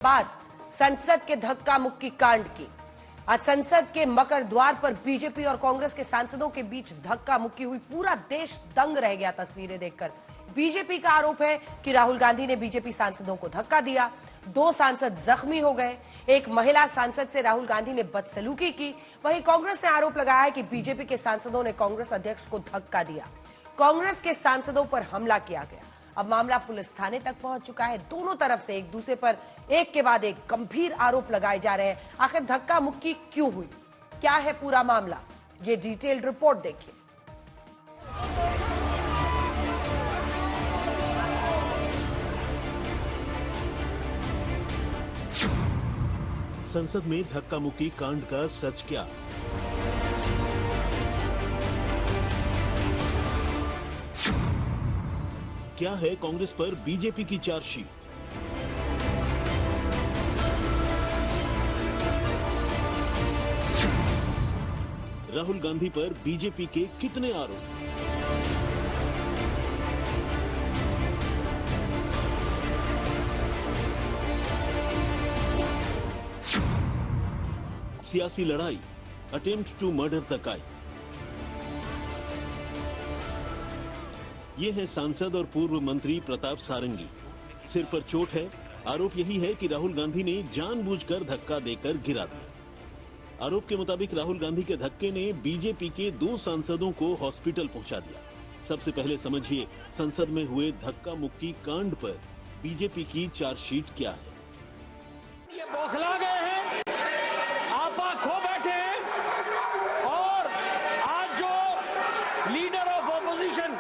बाद संसद के धक्का मुक्की कांड की। आज संसद के मकर द्वार पर बीजेपी और कांग्रेस के सांसदों के बीच धक्का मुक्की हुई। पूरा देश दंग रह गया तस्वीरें देखकर। बीजेपी का आरोप है कि राहुल गांधी ने बीजेपी सांसदों को धक्का दिया। 2 सांसद जख्मी हो गए। एक महिला सांसद से राहुल गांधी ने बदसलूकी की। वहीं कांग्रेस ने आरोप लगाया है कि बीजेपी के सांसदों ने कांग्रेस अध्यक्ष को धक्का दिया। कांग्रेस के सांसदों पर हमला किया गया। अब मामला पुलिस थाने तक पहुंच चुका है। दोनों तरफ से एक दूसरे पर एक के बाद एक गंभीर आरोप लगाए जा रहे हैं। आखिर धक्का मुक्की क्यों हुई, क्या है पूरा मामला, ये डिटेल्ड रिपोर्ट देखिए। संसद में धक्का मुक्की कांड का सच क्या? क्या है कांग्रेस पर बीजेपी की चार्जशीट? राहुल गांधी पर बीजेपी के कितने आरोप? सियासी लड़ाई अटेम्प्ट टू मर्डर तक आई। ये है सांसद और पूर्व मंत्री प्रताप सारंगी। सिर पर चोट है। आरोप यही है कि राहुल गांधी ने जानबूझकर धक्का देकर गिरा दिया। आरोप के मुताबिक राहुल गांधी के धक्के ने बीजेपी के 2 सांसदों को हॉस्पिटल पहुंचा दिया। सबसे पहले समझिए संसद में हुए धक्का मुक्की कांड पर बीजेपी की चार्जशीट क्या है। ये बौखला गए हैं, आपा खो बैठे हैं और आज जो लीडर ऑफ ऑपोजिशन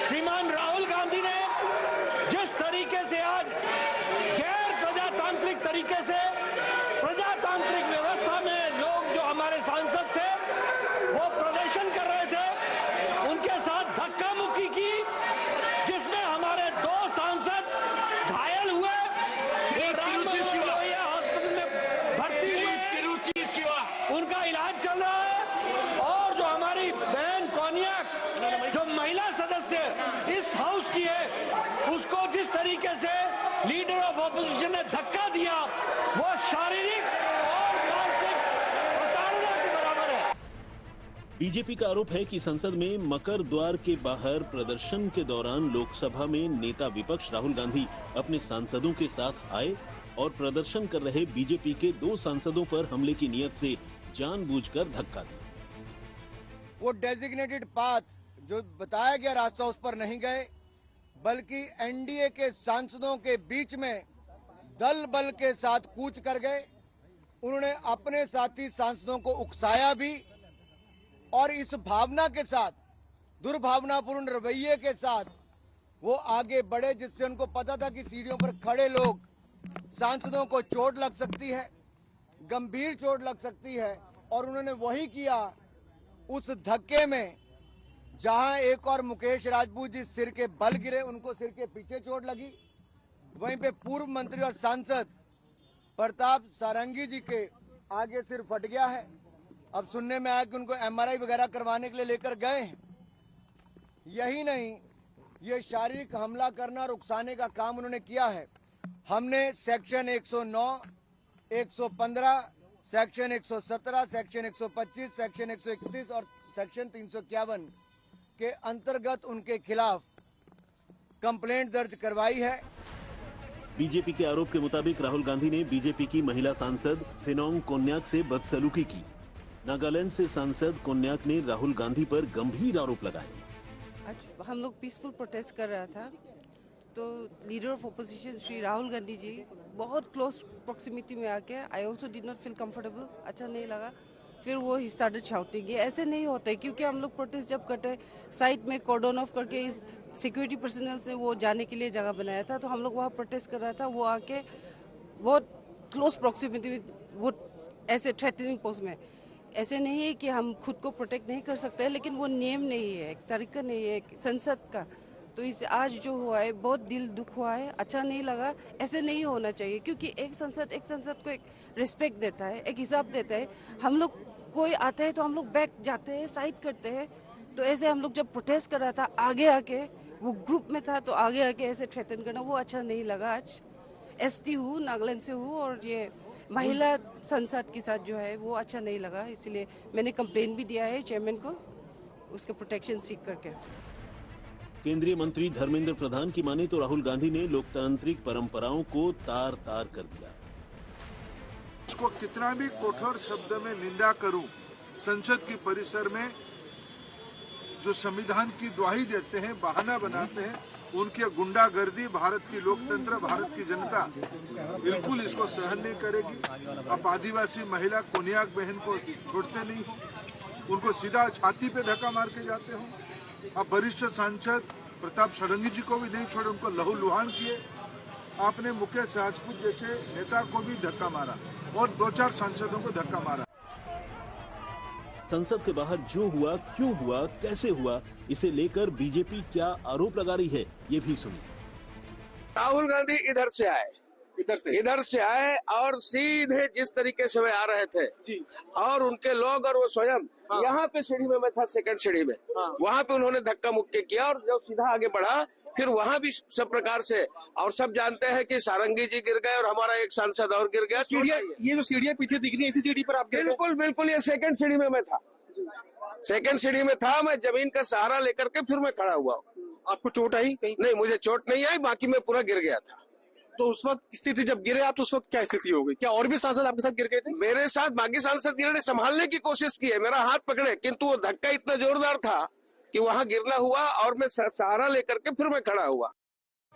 श्रीमान राहुल गांधी ने जिस तरीके से आज गैर प्रजातांत्रिक तरीके से प्रजातांत्रिक व्यवस्था में लोग जो हमारे सांसद थे वो प्रदर्शन कर रहे थे, उनके साथ धक्का मुक्की की, जिसमें हमारे 2 सांसद घायल हुए, हॉस्पिटल में भर्ती हुए, उनका इलाज चल रहा है। और जो हमारी बहन कोनियाक जो महिला सदस्य इस हाउस की है, उसको जिस तरीके से लीडर ऑफ ऑपोजिशन ने धक्का दिया वो शारीरिक और मानसिक प्रताड़ना के बराबर है। बीजेपी का आरोप है कि संसद में मकर द्वार के बाहर प्रदर्शन के दौरान लोकसभा में नेता विपक्ष राहुल गांधी अपने सांसदों के साथ आए और प्रदर्शन कर रहे बीजेपी के 2 सांसदों पर हमले की नीयत से जानबूझकर धक्का दिया। वो डेजिग्नेटेड पाथ जो बताया गया रास्ता उस पर नहीं गए, बल्कि एनडीए के सांसदों के बीच में दल बल के साथ कूच कर गए। उन्होंने अपने साथी सांसदों को उकसाया भी और इस भावना के साथ, दुर्भावनापूर्ण रवैये के साथ वो आगे बढ़े, जिससे उनको पता था कि सीढ़ियों पर खड़े लोग सांसदों को चोट लग सकती है, गंभीर चोट लग सकती है। और उन्होंने वही किया। उस धक्के में जहां एक और मुकेश राजपूत जी सिर के बल गिरे, उनको सिर के पीछे चोट लगी, वहीं पे पूर्व मंत्री और सांसद प्रताप सारंगी जी के आगे सिर फट गया है। अब सुनने में आया कि उनको एमआरआई वगैरह करवाने के लिए लेकर गए हैं। यही नहीं, ये शारीरिक हमला करना और उकसाने का काम उन्होंने किया है। हमने सेक्शन 109, 115, सेक्शन 117, सेक्शन 125, सेक्शन 131 और सेक्शन 351 के अंतर्गत उनके खिलाफ कंप्लेंट दर्ज करवाई है। बीजेपी के आरोप के मुताबिक राहुल गांधी ने बीजेपी की महिला सांसद फिनोंग कोन्याक से बदसलूकी की। नागालैंड से सांसद कोन्याक ने राहुल गांधी पर गंभीर आरोप लगाए। आज हम लोग पीसफुल प्रोटेस्ट कर रहा था, तो leader of opposition Shri Rahul Gandhi ji बहुत क्लोज प्रॉक्सिमिटी में आके I also did not feel comfortable, अच्छा नहीं लगा। फिर वो ही स्टार्टेड शाउटिंग। ये ऐसे नहीं होता, क्योंकि हम लोग प्रोटेस्ट जब करते साइड में कॉर्डन ऑफ करके इस सिक्योरिटी पर्सनल से वो जाने के लिए जगह बनाया था, तो हम लोग वहाँ प्रोटेस्ट कर रहा था। वो आके बहुत क्लोज प्रॉक्सिमिटी में, वो ऐसे थ्रेटनिंग पोस्ट में। ऐसे नहीं है कि हम खुद को प्रोटेक्ट नहीं कर सकते, लेकिन वो नियम नहीं है, एक तरीका नहीं है संसद का। तो इस आज जो हुआ है बहुत दिल दुख हुआ है, अच्छा नहीं लगा। ऐसे नहीं होना चाहिए, क्योंकि एक संसद को एक रिस्पेक्ट देता है, एक हिसाब देता है। हम लोग कोई आता है तो हम लोग बैक जाते हैं, साइड करते हैं। तो ऐसे हम लोग जब प्रोटेस्ट कर रहा था, आगे आके वो ग्रुप में था तो आगे आके ऐसे थ्रेटन करना वो अच्छा नहीं लगा आज। एसटी हूँ, नागालैंड से हूँ और ये महिला संसद के साथ जो है वो अच्छा नहीं लगा, इसलिए मैंने कंप्लेन भी दिया है चेयरमैन को, उसके प्रोटेक्शन सीख करके। केंद्रीय मंत्री धर्मेंद्र प्रधान की माने तो राहुल गांधी ने लोकतांत्रिक परंपराओं को तार तार कर दिया। उसको कितना भी कठोर शब्द में निंदा करूं, संसद की परिसर में जो संविधान की दुहाई देते हैं, बहाना बनाते हैं, उनकी गुंडागर्दी भारत की लोकतंत्र, भारत की जनता बिल्कुल इसको सहन नहीं करेगी। आप आदिवासी महिला कोनियाक बहन को छोड़ते नहीं हो, उनको सीधा छाती पे धक्का मार के जाते हो। आप वरिष्ठ सांसद प्रताप सारंगी जी को भी नहीं छोड़े, उनको लहूलुहान किए। आपने मुकेश राजपूत जैसे नेता को भी धक्का मारा और 2-4 सांसदों को धक्का मारा। संसद के बाहर जो हुआ, क्यों हुआ, कैसे हुआ, इसे लेकर बीजेपी क्या आरोप लगा रही है, ये भी सुनिए। राहुल गांधी इधर से आए और सीधे जिस तरीके से वे आ रहे थे जी, और उनके लोग और वो स्वयं यहाँ पे सीढ़ी में मैं था, सेकंड सीढ़ी में, वहाँ पे उन्होंने धक्का मुक्की किया और जब सीधा आगे बढ़ा फिर वहाँ भी सब प्रकार से, और सब जानते हैं कि सारंगी जी गिर गए और हमारा एक सांसद और गिर गया। ये जो सीढ़ियाँ पीछे दिख रही है, इसी सीढ़ी पर आप बिल्कुल ये सेकंड सीढ़ी में मैं था, सेकंड सीढ़ी में था। मैं जमीन का सहारा लेकर के फिर मैं खड़ा हुआ। आपको चोट आई? नहीं, मुझे चोट नहीं आई, बाकी मैं पूरा गिर गया था। तो उस वक्त स्थिति जब गिरे आप, तो उस वक्त क्या स्थिति हो गई? क्या और भी सांसद आपके साथ गिर गए थे? मेरे साथ बाकी सांसद गिरे, संभालने की कोशिश की है, मेरा हाथ पकड़े, किंतु वो धक्का इतना जोरदार था कि वहां गिरना हुआ और मैं सहारा लेकर के फिर मैं खड़ा हुआ।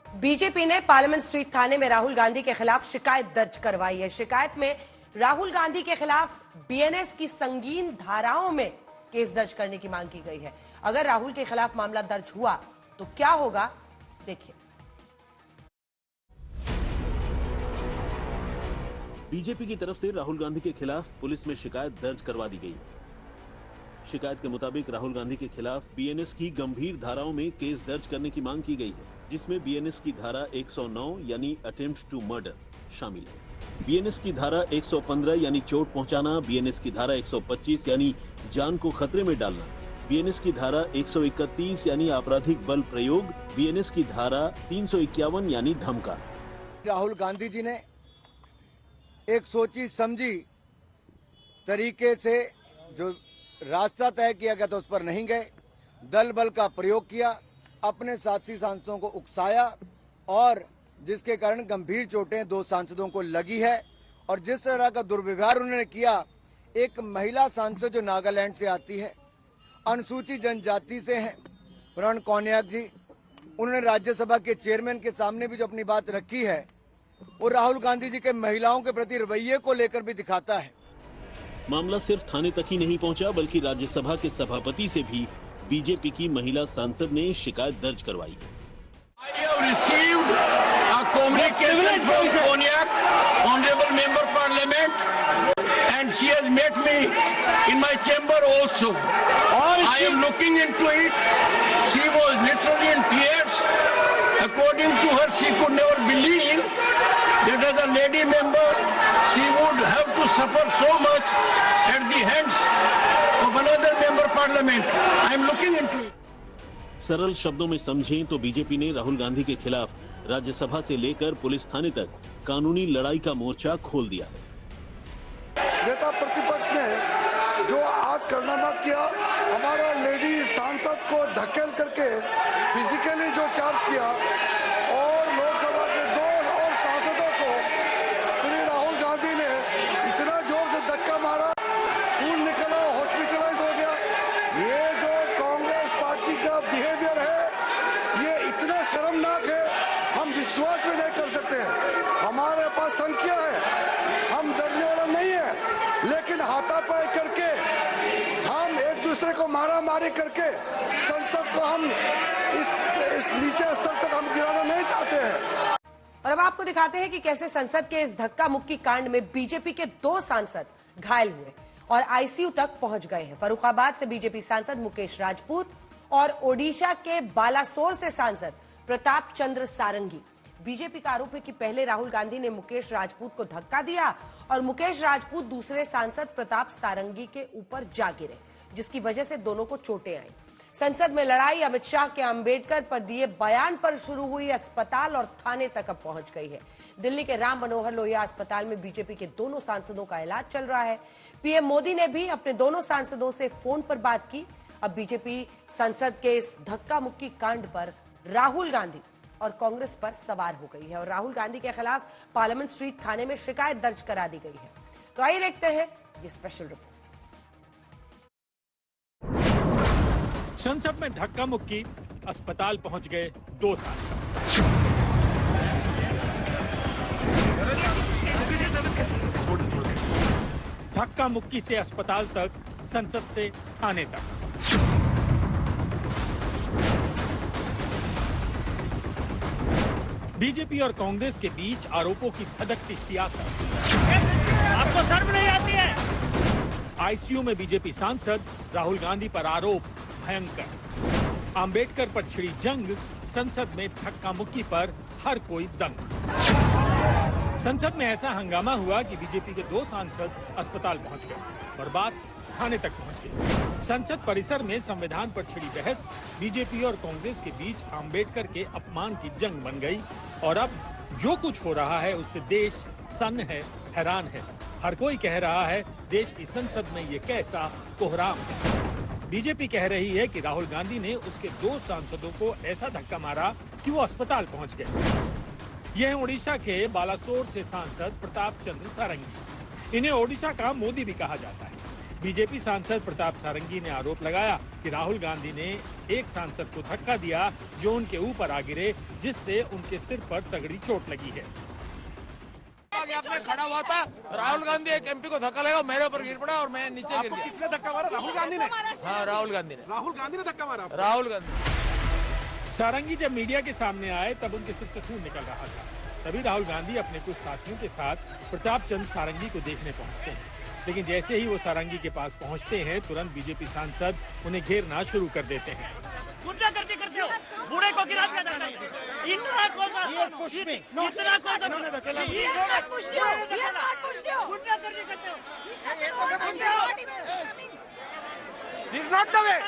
बीजेपी ने पार्लियामेंट स्ट्रीट थाने में राहुल गांधी के खिलाफ शिकायत दर्ज करवाई है। शिकायत में राहुल गांधी के खिलाफ बीएनएस की संगीन धाराओं में केस दर्ज करने की मांग की गई है। अगर राहुल के खिलाफ मामला दर्ज हुआ तो क्या होगा, देखिए। बीजेपी की तरफ से राहुल गांधी के खिलाफ पुलिस में शिकायत दर्ज करवा दी गई है। शिकायत के मुताबिक राहुल गांधी के खिलाफ बीएनएस की गंभीर धाराओं में केस दर्ज करने की मांग की गई है, जिसमें बीएनएस की धारा 109 यानी अटेम्प्ट टू मर्डर शामिल है। बीएनएस की धारा 115 यानी चोट पहुंचाना, बीएनएस की धारा 125 यानी जान को खतरे में डालना, बीएनएस की धारा 131 यानी आपराधिक बल प्रयोग, बीएनएस की धारा 351 यानी धमका। राहुल गांधी जी ने एक सोची समझी तरीके से जो रास्ता तय किया गया था उस पर नहीं गए, दल बल का प्रयोग किया, अपने साथी सांसदों को उकसाया और जिसके कारण गंभीर चोटें 2 सांसदों को लगी है। और जिस तरह का दुर्व्यवहार उन्होंने किया, एक महिला सांसद जो नागालैंड से आती है, अनुसूचित जनजाति से हैं, रण कोनियाक जी, उन्होंने राज्यसभा के चेयरमैन के सामने भी जो अपनी बात रखी है, वो राहुल गांधी जी के महिलाओं के प्रति रवैये को लेकर भी दिखाता है। मामला सिर्फ थाने तक ही नहीं पहुंचा, बल्कि राज्यसभा के सभापति से भी बीजेपी की महिला सांसद ने शिकायत दर्ज करवाई है। I have received a communication from Konyak, Honorable Member Parliament, and she has met me in my chamber also. I am looking into it. She was literally in tears. According to her, she could never believe that as a lady member, she would have to suffer so much at the hands of another member Parliament. I am looking into it. सरल शब्दों में समझें तो BJP ने राहुल गांधी के खिलाफ राज्यसभा से लेकर पुलिस थाने तक कानूनी लड़ाई का मोर्चा खोल दिया है। नेता प्रतिपक्ष ने जो आज कारनामा किया, हमारा लेडी सांसद को धकेल करके फिजिकली जो चार्ज किया और लोकसभा के 2 और सांसदों को श्री राहुल गांधी ने इतना जोर से धक्का मारा, खून निकला, हॉस्पिटलाइज हो गया। ये जो कांग्रेस पार्टी का बिहेवियर है, ये इतना शर्मनाक है, हम विश्वास भी नहीं कर सकते हैं। हमारे पास संख्या है, हम डरने वाला नहीं है, लेकिन हाथापाई करके हम एक दूसरे को मारा मारी करके संसद को हम इस नीचे स्तर तक हम गिराना नहीं चाहते हैं। और अब आपको दिखाते हैं कि कैसे संसद के इस धक्का मुक्की कांड में बीजेपी के 2 सांसद घायल हुए और आईसीयू तक पहुंच गए हैं। फर्रुखाबाद से बीजेपी सांसद मुकेश राजपूत और ओडिशा के बालासोर से सांसद प्रताप चंद्र सारंगी। बीजेपी का आरोप है कि पहले राहुल गांधी ने मुकेश राजपूत को धक्का दिया और मुकेश राजपूत दूसरे सांसद प्रताप सारंगी के ऊपर जा गिरे, जिसकी वजह से दोनों को चोटें आई। संसद में लड़ाई अमित शाह के अंबेडकर पर दिए बयान पर शुरू हुई, अस्पताल और थाने तक अब पहुंच गई है। दिल्ली के राम मनोहर लोहिया अस्पताल में बीजेपी के दोनों सांसदों का इलाज चल रहा है। पीएम मोदी ने भी अपने दोनों सांसदों से फोन पर बात की। अब बीजेपी संसद के इस धक्का मुक्की कांड पर राहुल गांधी और कांग्रेस पर सवार हो गई है और राहुल गांधी के खिलाफ पार्लियामेंट स्ट्रीट थाने में शिकायत दर्ज करा दी गई है। तो आइए देखते हैं ये स्पेशल रिपोर्ट। संसद में धक्का मुक्की, अस्पताल पहुंच गए दो सांसद। धक्का मुक्की से अस्पताल तक, संसद से थाने तक। बीजेपी और कांग्रेस के बीच आरोपों की धधकती सियासत। आपको शर्म नहीं आती है? आईसीयू में बीजेपी सांसद, राहुल गांधी पर आरोप भयंकर। अंबेडकर पर छिड़ी जंग, संसद में धक्का मुक्की पर हर कोई दंग। संसद में ऐसा हंगामा हुआ कि बीजेपी के दो सांसद अस्पताल पहुंच गए और बात थाने तक पहुंच गई। संसद परिसर में संविधान पर छिड़ी बहस, बीजेपी और कांग्रेस के बीच अंबेडकर के अपमान की जंग बन गई और अब जो कुछ हो रहा है उससे देश सन्न है, हैरान है। हर कोई कह रहा है देश की संसद में ये कैसा कोहराम है। बीजेपी कह रही है कि राहुल गांधी ने उसके दो सांसदों को ऐसा धक्का मारा कि वो अस्पताल पहुंच गए। यह है ओडिशा के बालासोर से सांसद प्रताप चंद्र सारंगी। इन्हें ओडिशा का मोदी भी कहा जाता है। बीजेपी सांसद प्रताप सारंगी ने आरोप लगाया कि राहुल गांधी ने एक सांसद को धक्का दिया जो उनके ऊपर आ गिरे, जिससे उनके सिर पर तगड़ी चोट लगी है। आपने खड़ा हुआ था, राहुल गांधी एक एमपी को धक्का लगा, मेरे ऊपर गिर पड़ा और मैं नीचे गिर गया। किसने धक्का मारा? राहुल गांधी ने? हाँ, राहुल गांधी ने। राहुल गांधी ने धक्का मारा? राहुल गांधी। सारंगी जब मीडिया के सामने आए तब उनके सिर से खून निकल रहा था। तभी राहुल गांधी अपने कुछ साथियों के साथ प्रताप चंद्र सारंगी को देखने पहुंचते हैं, लेकिन जैसे ही वो सारंगी के पास पहुंचते हैं तुरंत बीजेपी सांसद उन्हें घेरना शुरू कर देते हैं। गुंडागर्दी करते हो, बूढ़े को गिरा दिया जाता है। इतना को गुंडागर्दी करते हो। This is not the way.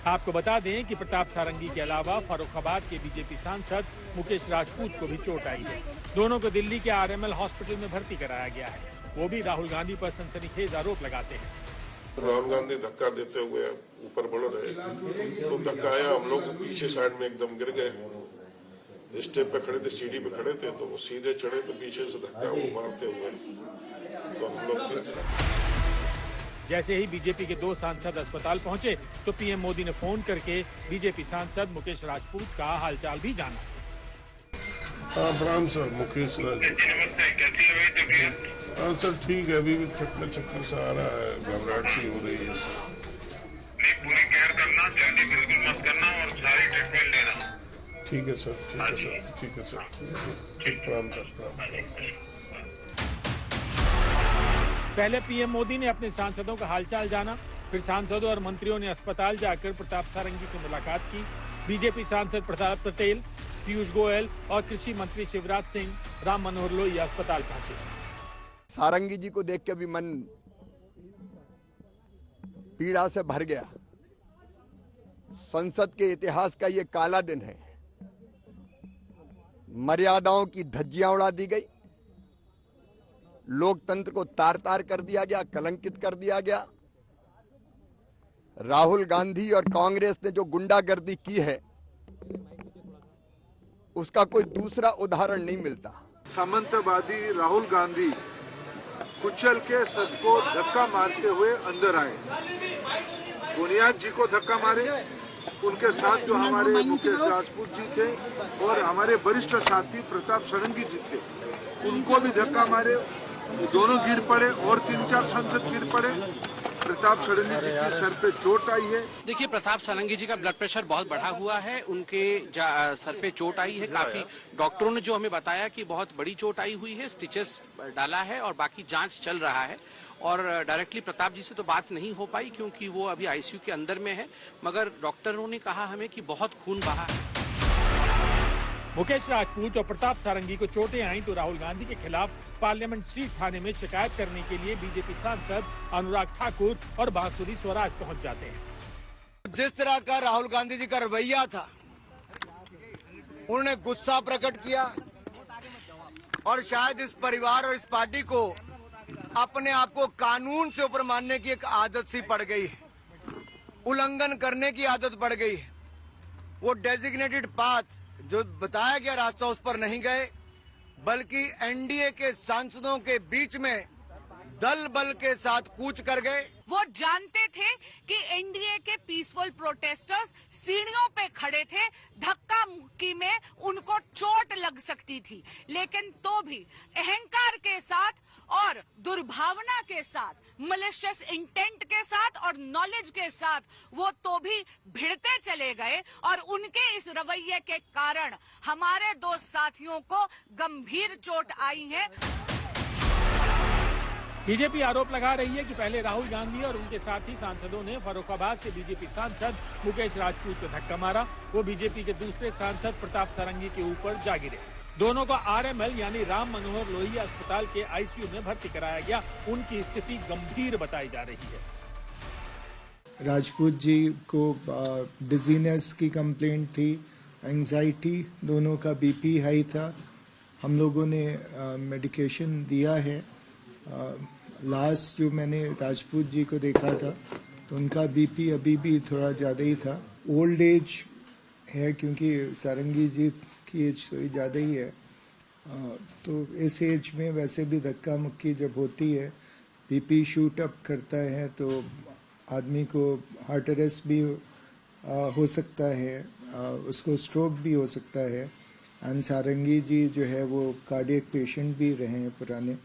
आपको बता दें कि प्रताप सारंगी के अलावा फर्रुखाबाद के बीजेपी सांसद मुकेश राजपूत को भी चोट आई है। दोनों को दिल्ली के आरएमएल हॉस्पिटल में भर्ती कराया गया है। वो भी राहुल गांधी पर सनसनीखेज आरोप लगाते हैं। राहुल गांधी धक्का देते हुए ऊपर बढ़ रहे तो धक्का आया, हम लोग पीछे साइड में एकदम गिर गए। स्टेप पे खड़े थे, सीढ़ी पे खड़े थे, तो वो सीधे चढ़े तो पीछे से धक्का वो मारते हुए तो हम लोग गिर गए। जैसे ही बीजेपी के दो सांसद अस्पताल पहुंचे तो पीएम मोदी ने फोन करके बीजेपी सांसद मुकेश राजपूत का हालचाल भी जाना। हाँ, प्रणाम सर, मुकेश राजपूत। हाँ सर, ठीक है, अभी भी चक्कर सा आ रहा है, घबराहट सी हो रही है। पूरी केयर करना, जल्दी बिल्कुल मत करना और सारी ट्रीटमेंट लेना। ठीक है सर, ठीक है सर, ठीक है सर, ठीक, प्रणाम सर, प्रणाम। पहले पीएम मोदी ने अपने सांसदों का हालचाल जाना, फिर सांसदों और मंत्रियों ने अस्पताल जाकर प्रताप सारंगी से मुलाकात की। बीजेपी सांसद प्रताप पटेल, पीयूष गोयल और कृषि मंत्री शिवराज सिंह राम मनोहर लोहिया अस्पताल पहुंचे। सारंगी जी को देख के भी मन पीड़ा से भर गया। संसद के इतिहास का ये काला दिन है। मर्यादाओं की धज्जियां उड़ा दी गई, लोकतंत्र को तार तार कर दिया गया, कलंकित कर दिया गया। राहुल गांधी और कांग्रेस ने जो गुंडागर्दी की है उसका कोई दूसरा उदाहरण नहीं मिलता। सामंतवादी राहुल गांधी कुचल के सबको धक्का मारते हुए अंदर आए। बुनियाद जी को धक्का मारे, उनके साथ जो हमारे मुकेश राजपूत जी थे और हमारे वरिष्ठ साथी प्रताप सारंगी जी थे, उनको भी धक्का मारे। दोनों गिर पड़े और 3-4 सांसद गिर पड़े। प्रताप सारंगी जी की सर पे चोट आई है। देखिए, प्रताप सारंगी जी का ब्लड प्रेशर बहुत बढ़ा हुआ है, उनके सर पे चोट आई है काफी। डॉक्टरों ने जो हमें बताया कि बहुत बड़ी चोट आई हुई है, स्टिचेस डाला है और बाकी जांच चल रहा है। और डायरेक्टली प्रताप जी से तो बात नहीं हो पाई क्योंकि वो अभी आईसीयू के अंदर में है, मगर डॉक्टरों ने कहा हमें कि बहुत खून बहा है। मुकेश राजपूत और प्रताप सारंगी को चोटें आई तो राहुल गांधी के खिलाफ पार्लियामेंट स्ट्रीट थाने में शिकायत करने के लिए बीजेपी सांसद अनुराग ठाकुर और बांसुरी स्वराज पहुंच जाते हैं। जिस तरह का राहुल गांधी जी का रवैया था, उन्होंने गुस्सा प्रकट किया और शायद इस परिवार और इस पार्टी को अपने आप को कानून से ऊपर मानने की एक आदत सी पड़ गई है, उल्लंघन करने की आदत पड़ गई है। वो डेजिग्नेटेड पाथ जो बताया गया रास्ता उस पर नहीं गए, बल्कि एनडीए के सांसदों के बीच में दल बल के साथ कूच कर गए। वो जानते थे कि एनडीए के पीसफुल प्रोटेस्टर्स सीढ़ियों पे खड़े थे, धक्का मुक्की में उनको चोट लग सकती थी, लेकिन तो भी अहंकार के साथ और दुर्भावना के साथ, मलिशियस इंटेंट के साथ और नॉलेज के साथ वो तो भी भिड़ते चले गए और उनके इस रवैये के कारण हमारे दो साथियों को गंभीर चोट आई है। बीजेपी आरोप लगा रही है कि पहले राहुल गांधी और उनके साथी सांसदों ने फर्रुखाबाद से बीजेपी सांसद मुकेश राजपूत को धक्का मारा। वो बीजेपी के दूसरे सांसद प्रताप सारंगी के ऊपर जा गिरे। दोनों को आरएमएल यानी राम मनोहर लोहिया अस्पताल के आईसीयू में भर्ती कराया गया। उनकी स्थिति गंभीर बताई जा रही है। राजपूत जी को डिजीनेस की कंप्लेंट थी, एंजाइटी, दोनों का बीपी हाई था। हम लोगों ने मेडिकेशन दिया है। लास्ट जो मैंने राजपूत जी को देखा था तो उनका बीपी अभी भी थोड़ा ज़्यादा ही था। ओल्ड एज है क्योंकि सारंगी जी की एज थोड़ी ज़्यादा ही है, तो इस एज में वैसे भी धक्का मुक्की जब होती है, बीपी शूट अप करता है तो आदमी को हार्ट अरेस्ट भी हो सकता है, उसको स्ट्रोक भी हो सकता है। एंड सारंगी जी जो है वो कार्डियक पेशेंट भी रहे हैं पुराने,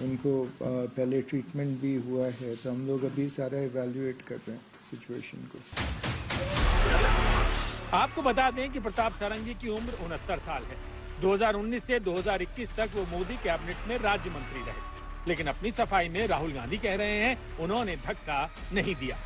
उनको पहले ट्रीटमेंट भी हुआ है, तो हम लोग अभी सारा इवैल्यूएट कर रहे हैं सिचुएशन को। आपको बता दें कि प्रताप सारंगी की उम्र 69 साल है। 2019 से 2021 तक वो मोदी कैबिनेट में राज्य मंत्री रहे, लेकिन अपनी सफाई में राहुल गांधी कह रहे हैं उन्होंने धक्का नहीं दिया।